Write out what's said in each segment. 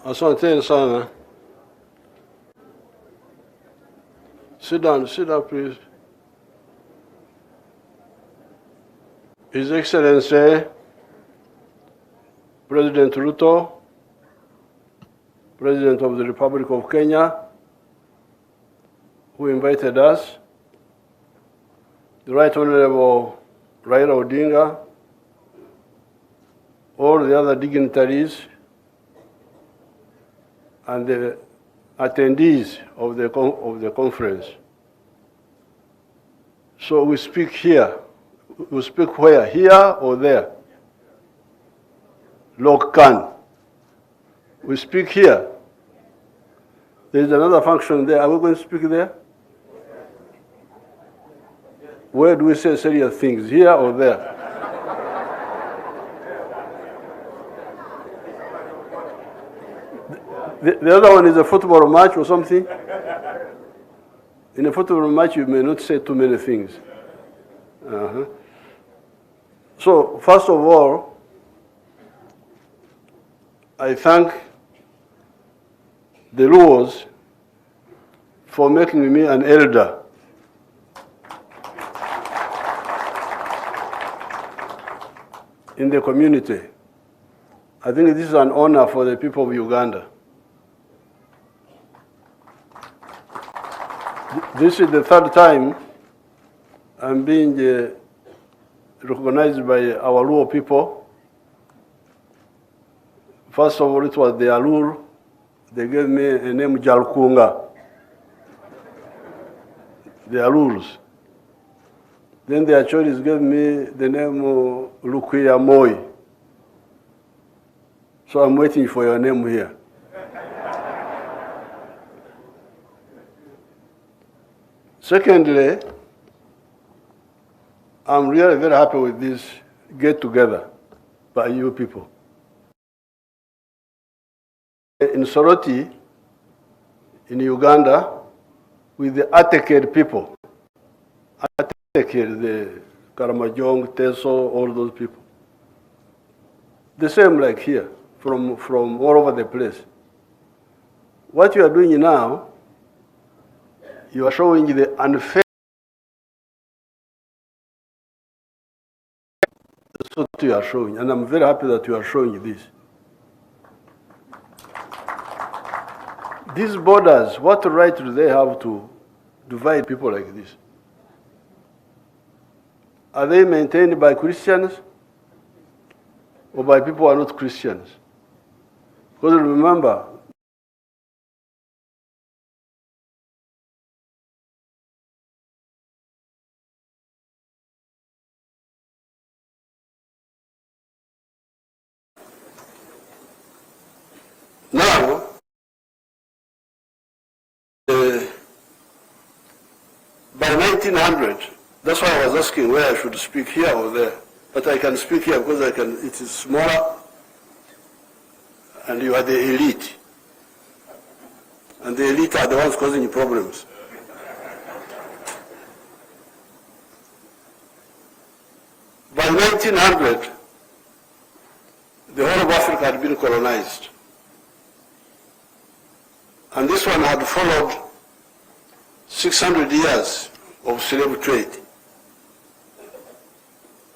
Asante sana. Sit down, please. His Excellency, President Ruto, President of the Republic of Kenya, who invited us, the Right Honorable Raila Odinga, all the other dignitaries, and the attendees of the conference. So we speak here. We speak where? Here or there? Lokan. We speak here. There is another function there. Are we going to speak there? Where do we say serious things? Here or there? The other one is a football match or something. In a football match, you may not say too many things. So, first of all, I thank the Luos for making me an elder. In the community. I think this is an honor for the people of Uganda. This is the third time I'm being recognized by our Luo people. First of all, it was the Alur. They gave me a name, Jalkunga. The Alurs. Then the Achoris gave me the name Lukuya Moi. So I'm waiting for your name here. Secondly, I'm really very happy with this get-together by you people. In Soroti, in Uganda, with the Ateked people. Ateked, the Karamajong, Teso, all those people. The same like here, from all over the place. What you are doing now, you are showing the unfair. That's what you are showing, and I'm very happy that you are showing this. These borders, what right do they have to divide people like this? Are they maintained by Christians or by people who are not Christians? Because remember, now, by 1900, that's why I was asking where I should speak, here or there. But I can speak here because it is smaller, and you are the elite. And the elite are the ones causing problems. By 1900, the whole of Africa had been colonized. And this one had followed 600 years of slave trade.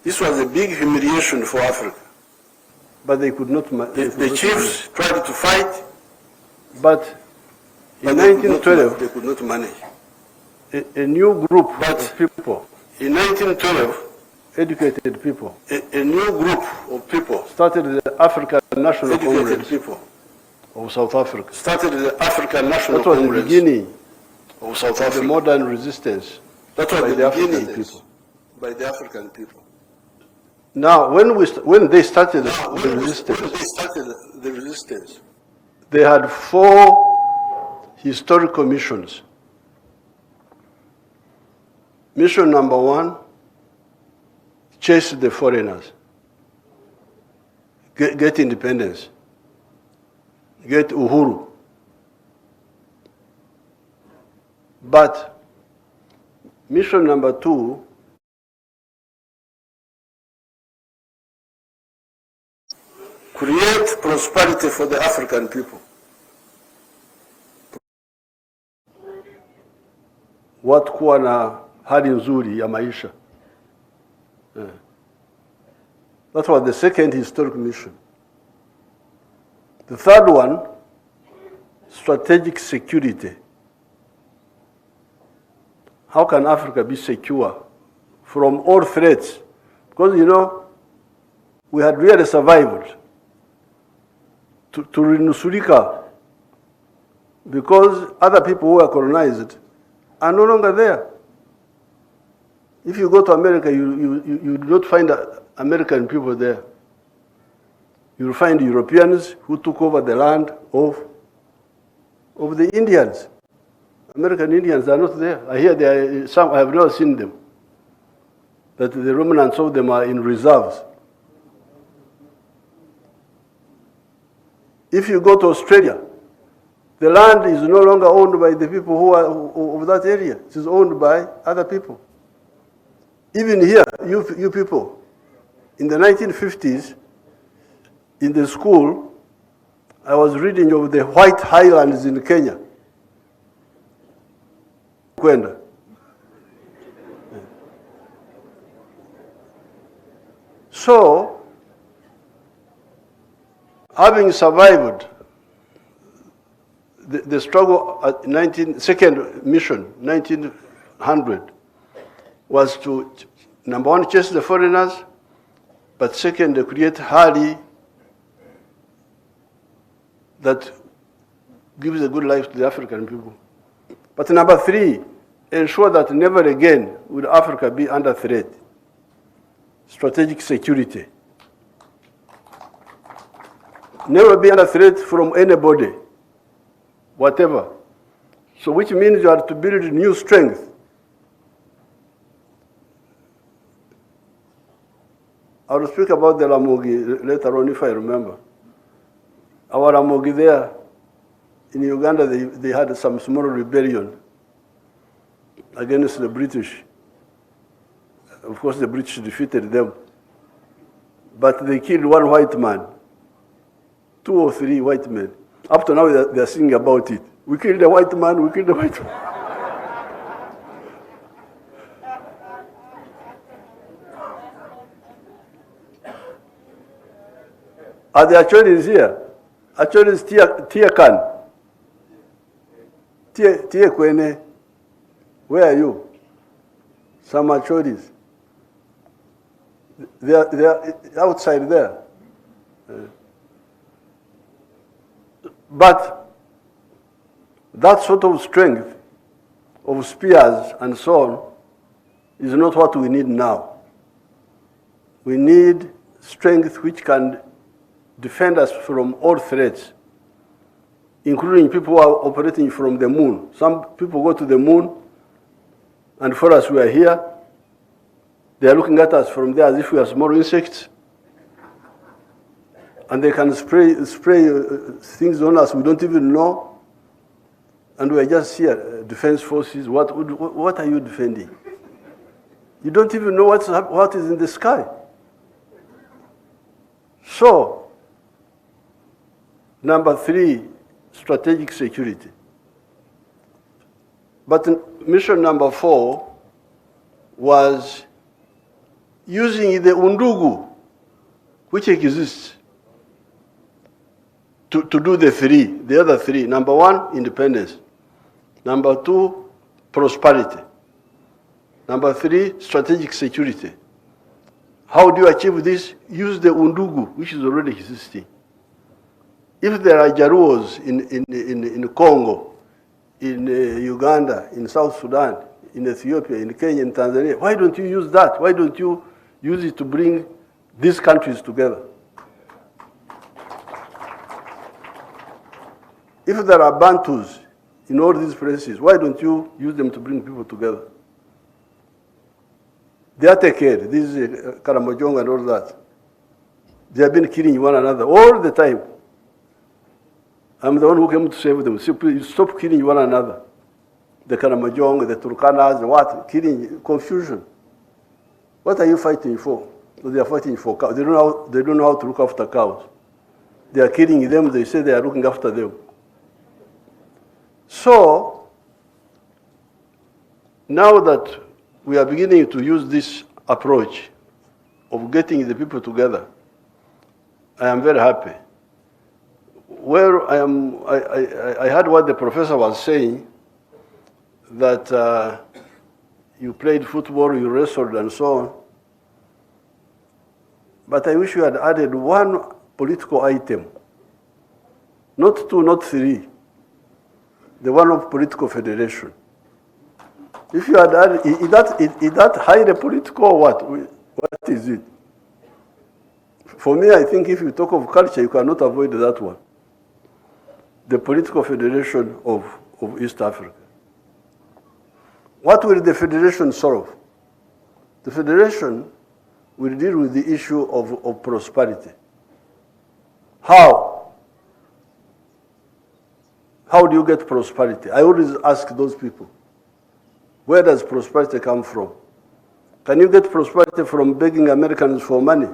This was a big humiliation for Africa. But they could not. The chiefs tried to fight, but in 1912 they could not manage. A new group of people. In 1912, educated people. A new group of people started the African National Congress. People of South Africa. Started the African National Congress. That was the beginning of South Africa. The modern resistance. That was the African people. By the African people. Now, when they started the resistance, they had 4 historical missions. Mission number 1, chase the foreigners, get independence, get uhuru. But mission number 2, create prosperity for the African people. Watu kuwa na hali nzuri ya maisha. That was the second historic mission. The third one, strategic security. How can Africa be secure from all threats? Because, you know, we had really survived to renusurika because other people who were colonized are no longer there. If you go to America, you do not find American people there. You'll find Europeans who took over the land of the Indians. American Indians are not there. I hear there are some, I have not seen them. That the remnants of them are in reserves. If you go to Australia, the land is no longer owned by the people who are of that area. It is owned by other people. Even here, you people, in the 1950s, in the school, I was reading of the White Highlands in Kenya. Kwenda. So, having survived the struggle at second mission, 1900, was to, number one, chase the foreigners, but second, create hali that gives a good life to the African people. But number three, ensure that never again will Africa be under threat. Strategic security. Never be under threat from anybody, whatever. So which means you have to build new strength. I will speak about the Ramogi later on if I remember. Our Ramogi there, in Uganda, they had some small rebellion against the British. Of course, the British defeated them. But they killed one white man, 2 or 3 white men. Up to now, they're singing about it. We killed a white man, we killed a white man. Are the Achoris here? Achoris Tiakan. Tia Kwene. Where are you? Some Achoris. They are outside there. But that sort of strength of spears and so on is not what we need now. We need strength which can defend us from all threats, including people who are operating from the moon. Some people go to the moon, and for us, we are here. They are looking at us from there as if we are small insects. And they can spray things on us we don't even know. And we are just here, defense forces. What are you defending? You don't even know what is in the sky. So, number 3, strategic security. But mission number 4 was using the undugu, which exists, to do the other 3. Number 1, independence. Number 2, prosperity. Number 3, strategic security. How do you achieve this? Use the undugu, which is already existing. If there are Jaruos in Congo, in Uganda, in South Sudan, in Ethiopia, in Kenya, in Tanzania, why don't you use that? Why don't you use it to bring these countries together? If there are Bantus in all these places, why don't you use them to bring people together? They are taken care. This is Karamojong and all that. They have been killing one another all the time. I'm the one who came to save them. Stop killing one another. The Karamojong, the Turkanas, what? Killing, confusion. What are you fighting for? They are fighting for cows. They don't know how to look after cows. They are killing them. They say they are looking after them. So, now that we are beginning to use this approach of getting the people together, I am very happy. Where I heard what the professor was saying, that you played football, you wrestled, and so on. But I wish you had added one political item, not two, not three, the one of political federation. If you had added, is that highly political or what? What is it? For me, I think if you talk of culture, you cannot avoid that one. The political federation of East Africa. What will the federation solve? The federation will deal with the issue of prosperity. How? How do you get prosperity? I always ask those people, where does prosperity come from? Can you get prosperity from begging Americans for money?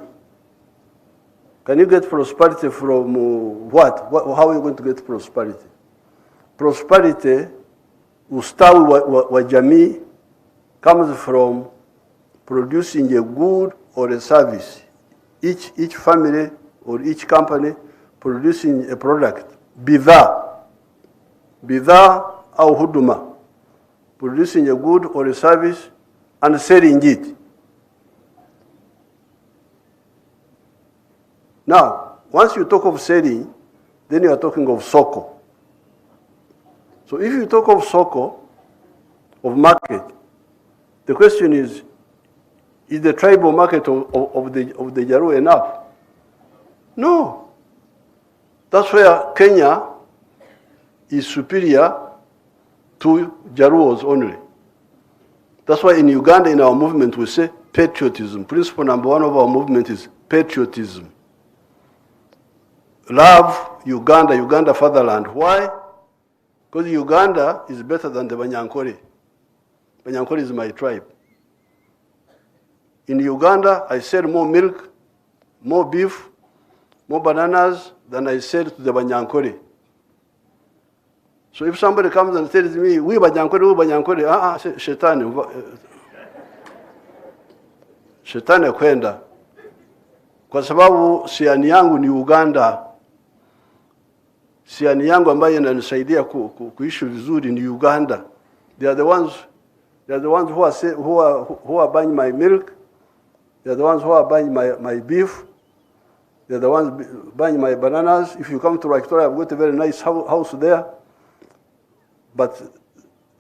Can you get prosperity from what? How are you going to get prosperity? Prosperity, ustawi wa jamii, comes from producing a good or a service. Each family or each company producing a product. Bidhaa au huduma. Producing a good or a service and selling it. Now, once you talk of selling, then you are talking of soko. So if you talk of soko, of market, the question is the tribal market of the Jaru enough? No. That's where Kenya is superior to Jaruos only. That's why in Uganda, in our movement, we say patriotism. Principle number one of our movement is patriotism. Love Uganda, Uganda fatherland. Why? Because Uganda is better than the Banyankore. Banyankore is my tribe. In Uganda, I sell more milk, more beef, more bananas than I sell to the Banyankore. So if somebody comes and tells me, we Banyankore, shetani. Shetani kwenda. Kwa sababu siani yangu ni Uganda. Siani yangu ambayo inanisaidia kuishi vizuri ni Uganda. They are the ones who are buying my milk. They are the ones who are buying my beef. They are the ones buying my bananas. If you come to Victoria, I've got a very nice house there. But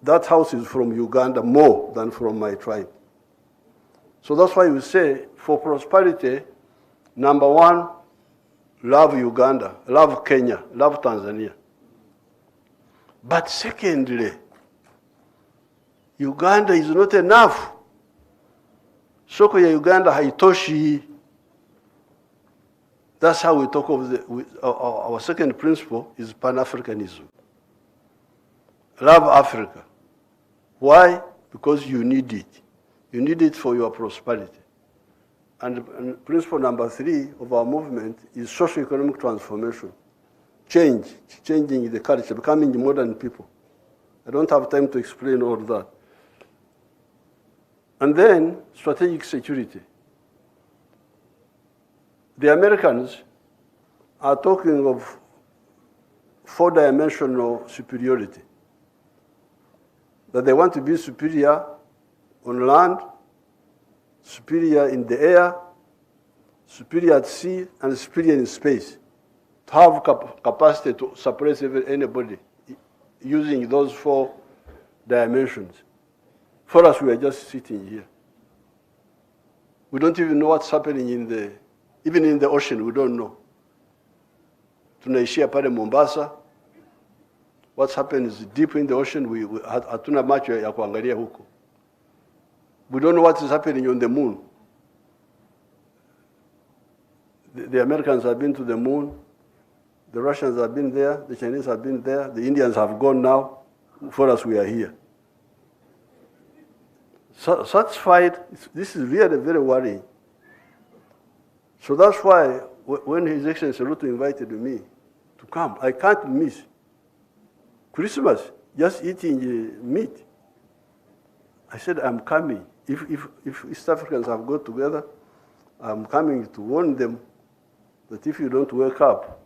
that house is from Uganda more than from my tribe. So that's why we say, for prosperity, number one, love Uganda, love Kenya, love Tanzania. But secondly, Uganda is not enough. Soko ya Uganda haitoshi. That's how we talk of our second principle is Pan-Africanism. Love Africa. Why? Because you need it. You need it for your prosperity. And principle number three of our movement is socio-economic transformation. Changing the culture, becoming modern people. I don't have time to explain all that. And then strategic security. The Americans are talking of four-dimensional superiority. That they want to be superior on land, superior in the air, superior at sea, and superior in space. To have capacity to suppress anybody using those four dimensions. For us, we are just sitting here. We don't even know what's happening even in the ocean, we don't know. Tunaishia pale Mombasa. What's happening is deep in the ocean, hatuna macho ya kuangalia huko. We don't know what is happening on the moon. The Americans have been to the moon. The Russians have been there. The Chinese have been there. The Indians have gone now. For us, we are here. Such fight, this is really very worrying. So that's why when His Excellency Ruto invited me to come, I can't miss Christmas, just eating meat. I said, I'm coming. If East Africans have got together, I'm coming to warn them that if you don't wake up,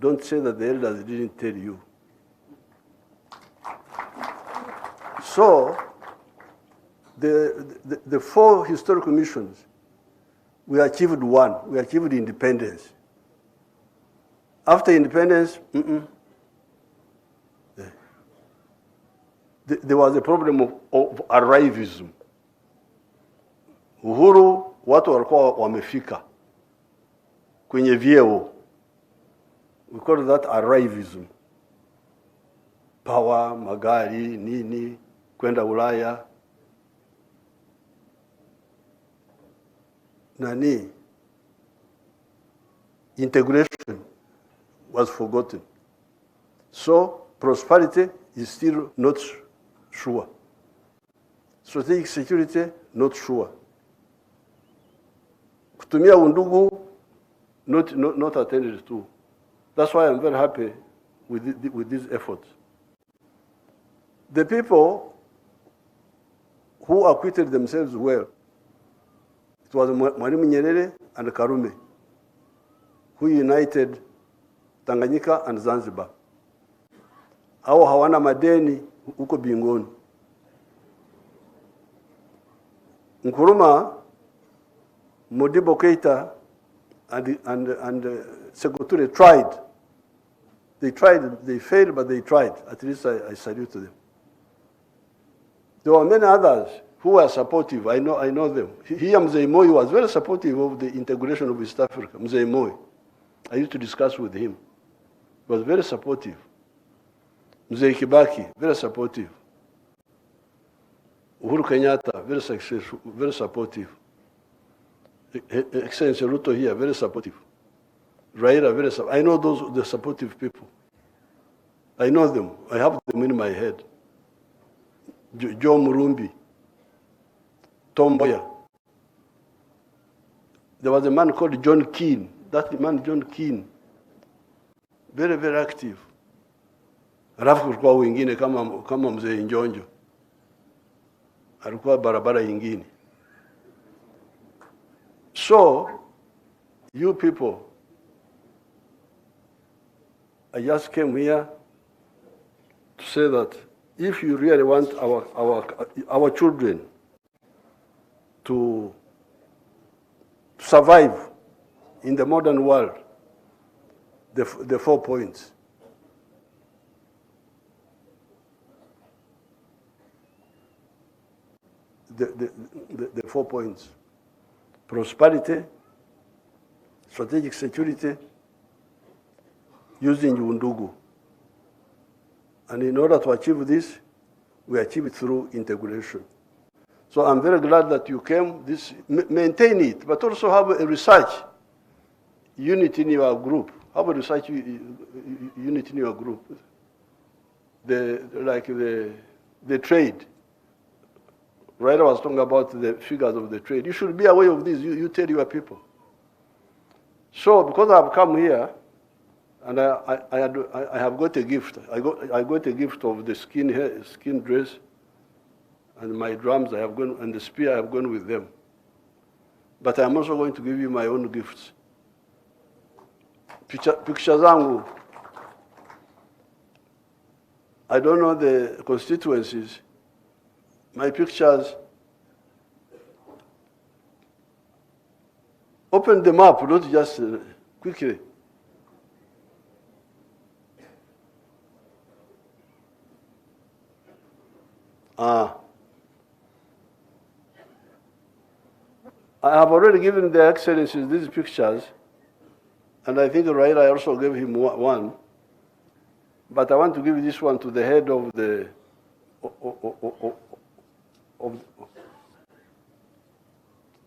don't say that the elders didn't tell you. So, the four historical missions, we achieved one. We achieved independence. After independence, there was a problem of arrivism. Uhuru, watu walikuwa wamefika kwenye vyeo. We call that arrivism. Power, magari, nini, kwenda Ulaya. Nani, integration was forgotten. So prosperity is still not sure. Strategic security, not sure. Kutumia undugu, not attended to. That's why I'm very happy with these efforts. The people who acquitted themselves well, it was Mwalimu Nyerere and Karume, who united Tanganyika and Zanzibar. Hao hawana madeni huko bingoni. Nkrumah, Modibo Keita, and Sékou Touré tried. They tried, they failed, but they tried. At least I salute them. There were many others who were supportive. I know them. Here, Mzee Moi was very supportive of the integration of East Africa. Mzee Moi. I used to discuss with him. He was very supportive. Mzee Kibaki, very supportive. Uhuru Kenyatta, very successful, very supportive. Excellency Ruto here, very supportive. Raila, very supportive. I know the supportive people. I know them. I have them in my head. Joe Murumbi, Tom Mboya. There was a man called John Keane. That man, John Keane, very, very active. Alafu kulikuwa wengine kama Mzee Njonjo. Alikuwa barabara nyingine. So, you people, I just came here to say that if you really want our children to survive in the modern world, the 4 points. The 4 points. Prosperity, strategic security, using undugu. And in order to achieve this, we achieve it through integration. So I'm very glad that you came. Maintain it, but also have a research unit in your group. Have a research unit in your group. The trade. Raila was talking about the figures of the trade. You should be aware of this. You tell your people. So because I've come here, and I have got a gift. I got a gift of the skin dress, and my drums I have gone, and the spear I have gone with them. But I'm also going to give you my own gifts. Picture zangu. I don't know the constituencies. My pictures, open them up, not just quickly. I have already given the Excellencies these pictures, and I think Raila also gave him one. But I want to give this one to the head of the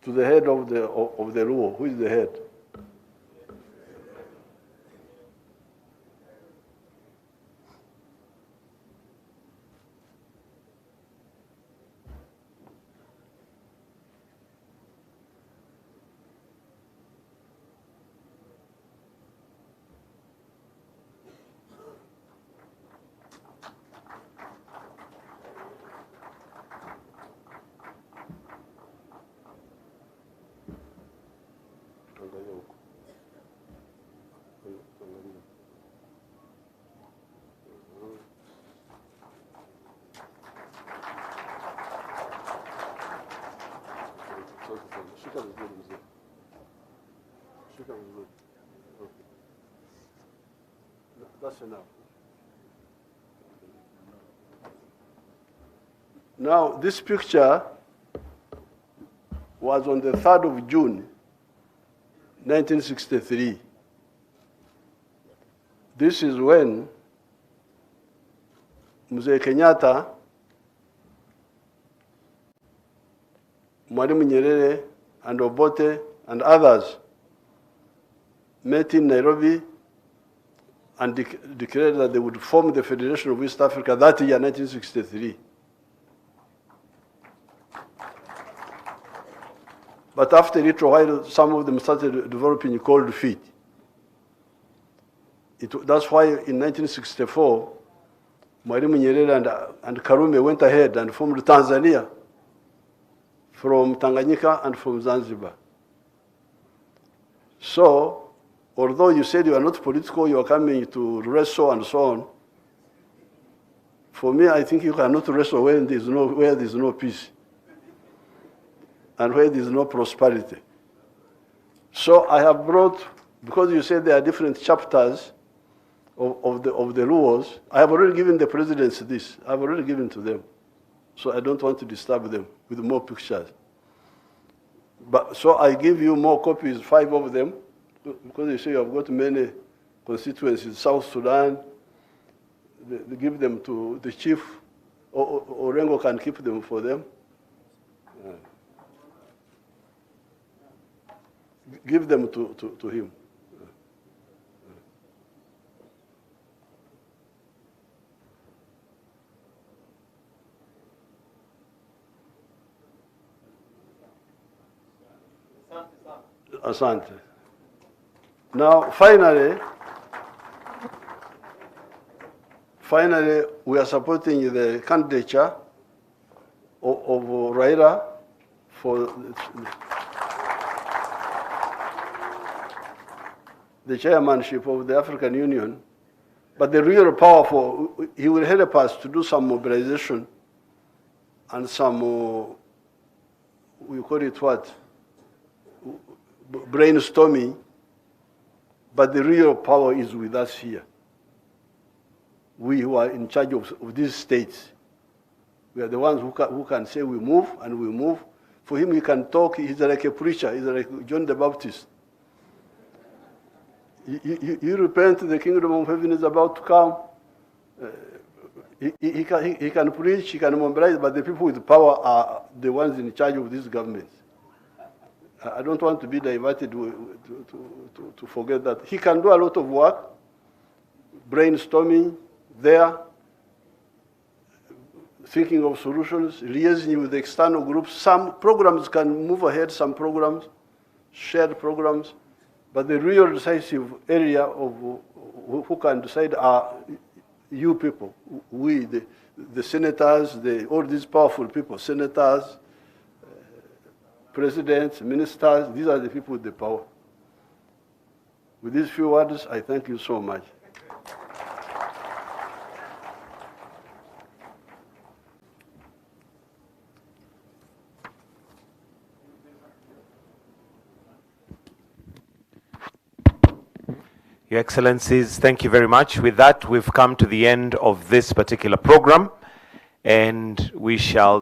Luo. Who is the head? That's enough. Now, this picture was on the 3rd of June, 1963. This is when Mzee Kenyatta, Mwalimu Nyerere, and Obote, and others met in Nairobi and declared that they would form the Federation of East Africa that year, 1963. But after it, a while, some of them started developing cold feet. That's why in 1964, Mwalimu Nyerere and Karume went ahead and formed Tanzania from Tanganyika and from Zanzibar. So, although you said you are not political, you are coming to wrestle and so on, for me, I think you cannot wrestle where there is no peace and where there is no prosperity. So I have brought, because you said there are different chapters of the rules, I have already given the presidents this. I have already given to them. So I don't want to disturb them with more pictures. But so I give you more copies, 5 of them, because you say you have got many constituencies, South Sudan. They give them to the chief, or Orengo can keep them for them. Give them to him. Asante. Now, finally, we are supporting the candidature of Raila for the chairmanship of the African Union. But the real power he will help us to do some mobilization and some, we call it what? Brainstorming. But the real power is with us here. We who are in charge of these states. We are the ones who can say we move, and we move. For him, he can talk. He's like a preacher. He's like John the Baptist. You repent, the kingdom of heaven is about to come. He can preach, he can mobilize, but the people with power are the ones in charge of these governments. I don't want to be diverted to forget that. He can do a lot of work, brainstorming there, thinking of solutions, liaising with the external groups. Some programs can move ahead, some programs, shared programs, but the real decisive area of who can decide are you people, we, the senators, all these powerful people, senators, presidents, ministers, these are the people with the power. With these few words, I thank you so much. Your Excellencies, thank you very much. With that, we've come to the end of this particular program, and we shall